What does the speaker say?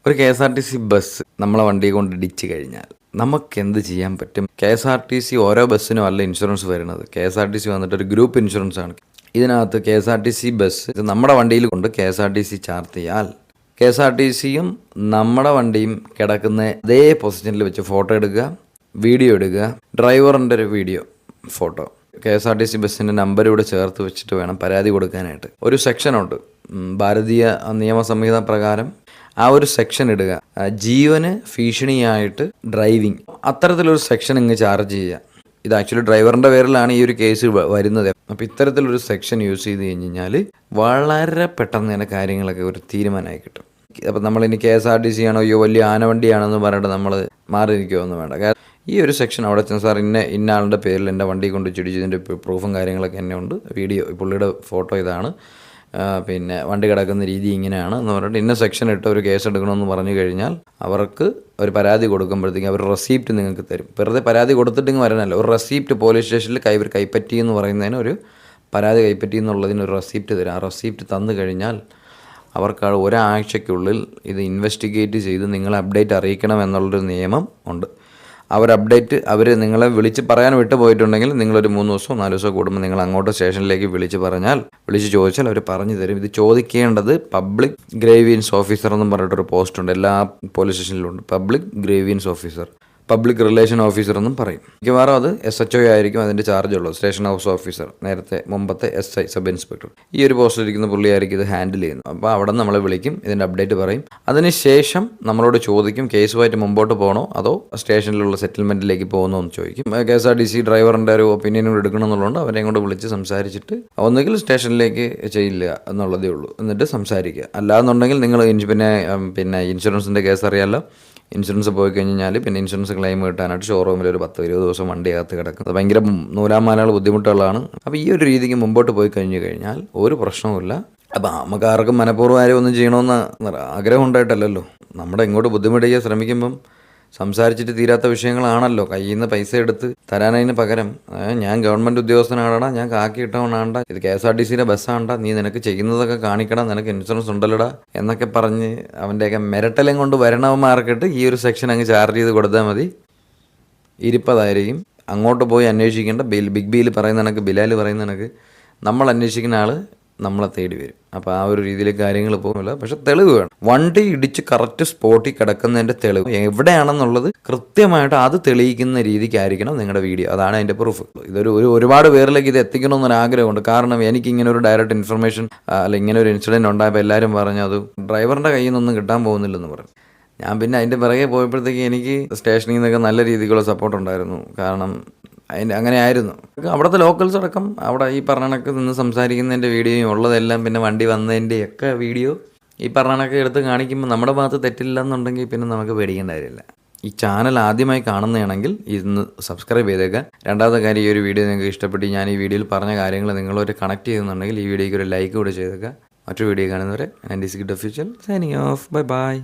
ഒരു KSRTC bus നമ്മളെ വണ്ടി കൊണ്ട് ഇടിച്ചു കഴിഞ്ഞാൽ നമുക്കെന്ത് ചെയ്യാൻ പറ്റും? KSRTC ഓരോ ബസ്സിനും അല്ല ഇൻഷുറൻസ് വരുന്നത്. KSRTC വന്നിട്ട് ഒരു ഗ്രൂപ്പ് ഇൻഷുറൻസ് ആണ്. ഇതിനകത്ത് KSRTC ബസ് ഇത് നമ്മുടെ വണ്ടിയിൽ കൊണ്ട് KSRTC ചാർജ് ചെയ്താൽ KSRTCയും നമ്മുടെ വണ്ടിയും കിടക്കുന്ന അതേ പൊസിഷനിൽ വെച്ച് ഫോട്ടോ എടുക്കുക, വീഡിയോ എടുക്കുക, ഡ്രൈവറിൻ്റെ ഒരു വീഡിയോ ഫോട്ടോ, KSRTC ബസ്സിൻ്റെ നമ്പർ ഇവിടെ ചേർത്ത് വെച്ചിട്ട് വേണം പരാതി കൊടുക്കാനായിട്ട്. ഒരു സെക്ഷനുണ്ട് ഭാരതീയ നിയമസംഹിത പ്രകാരം. ആ ഒരു സെക്ഷൻ ഇടുക, ജീവന് ഭീഷണിയായിട്ട് ഡ്രൈവിംഗ്, അത്തരത്തിലൊരു സെക്ഷൻ ഇങ്ങ് ചാർജ് ചെയ്യുക. ഇത് ആക്ച്വലി ഡ്രൈവറിൻ്റെ പേരിലാണ് ഈ ഒരു കേസ് വരുന്നത്. അപ്പോൾ ഇത്തരത്തിലൊരു സെക്ഷൻ യൂസ് ചെയ്ത് കഴിഞ്ഞാൽ വളരെ പെട്ടെന്ന് തന്നെ കാര്യങ്ങളൊക്കെ ഒരു തീരുമാനമായി കിട്ടും. അപ്പോൾ നമ്മളിനി KSRTC ആണോ വലിയ ആനവണ്ടിയാണെന്ന് പറഞ്ഞിട്ട് നമ്മൾ മാറി നിൽക്കുമൊന്നും വേണ്ട. കാരണം ഈ ഒരു സെക്ഷൻ അവിടെ ചെന്ന് സാർ ഇന്ന ആളുടെ പേരിൽ എൻ്റെ വണ്ടി കൊണ്ട് ചിടിച്ചതിൻ്റെ പ്രൂഫും കാര്യങ്ങളൊക്കെ എന്നെ ഉണ്ട്, വീഡിയോ പുള്ളിയുടെ ഫോട്ടോ ഇതാണ്, പിന്നെ വണ്ടി കിടക്കുന്ന രീതി ഇങ്ങനെയാണ് എന്ന് പറഞ്ഞിട്ട് ഇന്ന സെക്ഷൻ ഇട്ട് ഒരു കേസ് എടുക്കണമെന്ന് പറഞ്ഞു കഴിഞ്ഞാൽ അവർക്ക് ഒരു പരാതി കൊടുക്കുമ്പോഴത്തേക്കും അവർ റെസീപ്റ്റ് നിങ്ങൾക്ക് തരും. വെറുതെ പരാതി കൊടുത്തിട്ടിങ്ങ് വരാനല്ല, ഒരു റെസീപ്റ്റ് പോലീസ് സ്റ്റേഷനിൽ കൈപ്പറ്റി എന്ന് പറയുന്നതിന് ഒരു പരാതി കൈപ്പറ്റി എന്നുള്ളതിന് ഒരു റെസീപ്റ്റ് തരും. ആ റെസീപ്റ്റ് തന്നു കഴിഞ്ഞാൽ അവർക്ക് ഒരാഴ്ചയ്ക്കുള്ളിൽ ഇത് ഇൻവെസ്റ്റിഗേറ്റ് ചെയ്ത് നിങ്ങളെ അപ്ഡേറ്റ് അറിയിക്കണം എന്നുള്ളൊരു നിയമം ഉണ്ട്. അവർ നിങ്ങളെ വിളിച്ച് പറയാൻ വിട്ടു പോയിട്ടുണ്ടെങ്കിൽ നിങ്ങളൊരു 3 ദിവസമോ 4 ദിവസമോ കൂടുമ്പോൾ നിങ്ങൾ അങ്ങോട്ട് സ്റ്റേഷനിലേക്ക് വിളിച്ച് ചോദിച്ചാൽ അവർ പറഞ്ഞു തരും. ഇത് ചോദിക്കേണ്ടത് പബ്ലിക് ഗ്രേവിയൻസ് ഓഫീസർ എന്നും പറഞ്ഞിട്ടൊരു പോസ്റ്റ് ഉണ്ട്, എല്ലാ പോലീസ് സ്റ്റേഷനിലും ഉണ്ട്. Public grievance officer, public relation officer എന്നും പറയും. മിക്കവാറും അത് SHO ആയിരിക്കും അതിൻ്റെ ചാർജ് ഉള്ളത്, സ്റ്റേഷൻ ഹൗസ് ഓഫീസർ, മുമ്പത്തെ SI സബ് ഇൻസ്പെക്ടർ. ഈ ഒരു പോസ്റ്റിലിരിക്കുന്ന പുള്ളിയായിരിക്കും ഇത് ഹാൻഡിൽ ചെയ്യുന്നത്. അപ്പോൾ അവിടെ നമ്മളെ വിളിക്കും, ഇതിൻ്റെ അപ്ഡേറ്റ് പറയും. അതിനുശേഷം നമ്മളോട് ചോദിക്കും കേസുമായിട്ട് മുമ്പോട്ട് പോകണോ അതോ സ്റ്റേഷനിലുള്ള സെറ്റിൽമെൻറ്റിലേക്ക് പോകുന്നോ എന്ന് ചോദിക്കും. KSRTC ഡ്രൈവറിൻ്റെ ഒരു ഒപ്പീനിയൻ കൂടെ എടുക്കണമെന്നുള്ളതുകൊണ്ട് അവരെയും കൊണ്ട് വിളിച്ച് സംസാരിച്ചിട്ട് ഒന്നുകിൽ സ്റ്റേഷനിലേക്ക് ചെയ്യില്ല എന്നുള്ളതേ ഉള്ളൂ, എന്നിട്ട് സംസാരിക്കുക. അല്ലാന്നുണ്ടെങ്കിൽ നിങ്ങൾ പിന്നെ ഇൻഷുറൻസിൻ്റെ കേസ് അറിയാമല്ലോ. ഇൻഷുറൻസ് പോയി കഴിഞ്ഞാൽ പിന്നെ ഇൻഷുറൻസ് ക്ലെയിം കിട്ടാനായിട്ട് ഷോറൂമിൽ ഒരു 10-20 ദിവസം വണ്ടിയകത്ത് കിടക്കും. അത് ഭയങ്കര നൂലാമാലകൾ ബുദ്ധിമുട്ടുകളാണ്. അപ്പോൾ ഈ ഒരു രീതിക്ക് മുമ്പോട്ട് പോയി കഴിഞ്ഞാൽ ഒരു പ്രശ്നവുമില്ല. അപ്പോൾ നമുക്ക് ആർക്കും മനഃപൂർവ്വം ആരും ഒന്നും ചെയ്യണമെന്ന് ആഗ്രഹം ഉണ്ടായിട്ടല്ലല്ലോ. നമ്മുടെ ഇങ്ങോട്ട് ബുദ്ധിമുട്ടിക്കാൻ ശ്രമിക്കുമ്പം സംസാരിച്ചിട്ട് തീരാത്ത വിഷയങ്ങളാണല്ലോ. കയ്യിൽ നിന്ന് പൈസ എടുത്ത് തരാനതിന് പകരം ഞാൻ ഗവൺമെൻറ് ഉദ്യോഗസ്ഥനാടാ, ഞാൻ കാക്കി ഇട്ടവനാണ്ട, ഇത് KSRTCയുടെ ബസ്സാണ്ടാ, നീ നിനക്ക് ചെയ്യുന്നതൊക്കെ കാണിക്കണം, നിനക്ക് ഇൻഷുറൻസ് ഉണ്ടല്ലോടാ എന്നൊക്കെ പറഞ്ഞ് അവൻ്റെയൊക്കെ മിരട്ടലും കൊണ്ട് വരണവന്മാർക്കിട്ട് ഈ ഒരു സെക്ഷൻ അങ്ങ് ചാർജ് ചെയ്ത് കൊടുത്താൽ മതി. ഇരിപ്പതായിരിക്കും. അങ്ങോട്ട് പോയി അന്വേഷിക്കേണ്ട ബിഗ് ബിയിൽ പറയുന്ന കണക്ക്, ബിലാൽ പറയുന്ന കണക്ക് നമ്മൾ അന്വേഷിക്കുന്ന ആൾ നമ്മളെ തേടി വരും. അപ്പോൾ ആ ഒരു രീതിയിൽ കാര്യങ്ങൾ പോകുന്നില്ല. പക്ഷെ തെളിവ് വേണം. വണ്ടി ഇടിച്ച് കറക്റ്റ് സ്പോട്ടിൽ കിടക്കുന്നതിൻ്റെ തെളിവ് എവിടെയാണെന്നുള്ളത് കൃത്യമായിട്ട് അത് തെളിയിക്കുന്ന രീതിക്കായിരിക്കണം നിങ്ങളുടെ വീഡിയോ. അതാണ് അതിൻ്റെ പ്രൂഫ്. ഒരുപാട് പേരിലേക്ക് ഇത് എത്തിക്കണമെന്നൊരാഗ്രഹമുണ്ട്. കാരണം എനിക്കിങ്ങനെ ഒരു ഡയറക്റ്റ് ഇൻഫർമേഷൻ ഇങ്ങനെ ഒരു ഇൻസിഡൻറ്റ് ഉണ്ടായപ്പോൾ എല്ലാവരും പറഞ്ഞു അത് ഡ്രൈവറിൻ്റെ കയ്യിൽ നിന്നൊന്നും കിട്ടാൻ പോകുന്നില്ലെന്ന് പറഞ്ഞു. ഞാൻ പിന്നെ അതിൻ്റെ പിറകെ പോയപ്പോഴത്തേക്ക് എനിക്ക് സ്റ്റേഷനിൽ നിന്നൊക്കെ നല്ല രീതിക്കുള്ള സപ്പോർട്ട് ഉണ്ടായിരുന്നു. കാരണം അങ്ങനെ ആയിരുന്നു. അവിടുത്തെ ലോക്കൽസ് അടക്കം അവിടെ ഈ പറഞ്ഞ കണക്ക് നിന്ന് സംസാരിക്കുന്നതിൻ്റെ വീഡിയോയും ഉള്ളതെല്ലാം പിന്നെ വണ്ടി വന്നതിൻ്റെയൊക്കെ വീഡിയോ ഈ പറഞ്ഞ കണക്ക് എടുത്ത് കാണിക്കുമ്പോൾ നമ്മുടെ ഭാഗത്ത് തെറ്റില്ലെന്നുണ്ടെങ്കിൽ പിന്നെ നമുക്ക് പേടിക്കേണ്ട കാര്യമില്ല. ഈ ചാനൽ ആദ്യമായി കാണുന്നതാണെങ്കിൽ ഇന്ന് സബ്സ്ക്രൈബ് ചെയ്തേക്കുക. രണ്ടാമത്തെ കാര്യം, ഈ ഒരു വീഡിയോ നിങ്ങൾക്ക് ഇഷ്ടപ്പെട്ട് ഞാൻ ഈ വീഡിയോയിൽ പറഞ്ഞ കാര്യങ്ങൾ നിങ്ങളൊരു കണക്ട് ചെയ്യുന്നുണ്ടെങ്കിൽ ഈ വീഡിയോയ്ക്ക് ഒരു ലൈക്ക് കൂടെ ചെയ്തേക്കുക. മറ്റൊരു വീഡിയോ കാണുന്നവരെ 96 Official സൈനിങ് ഓഫ്. ബൈ.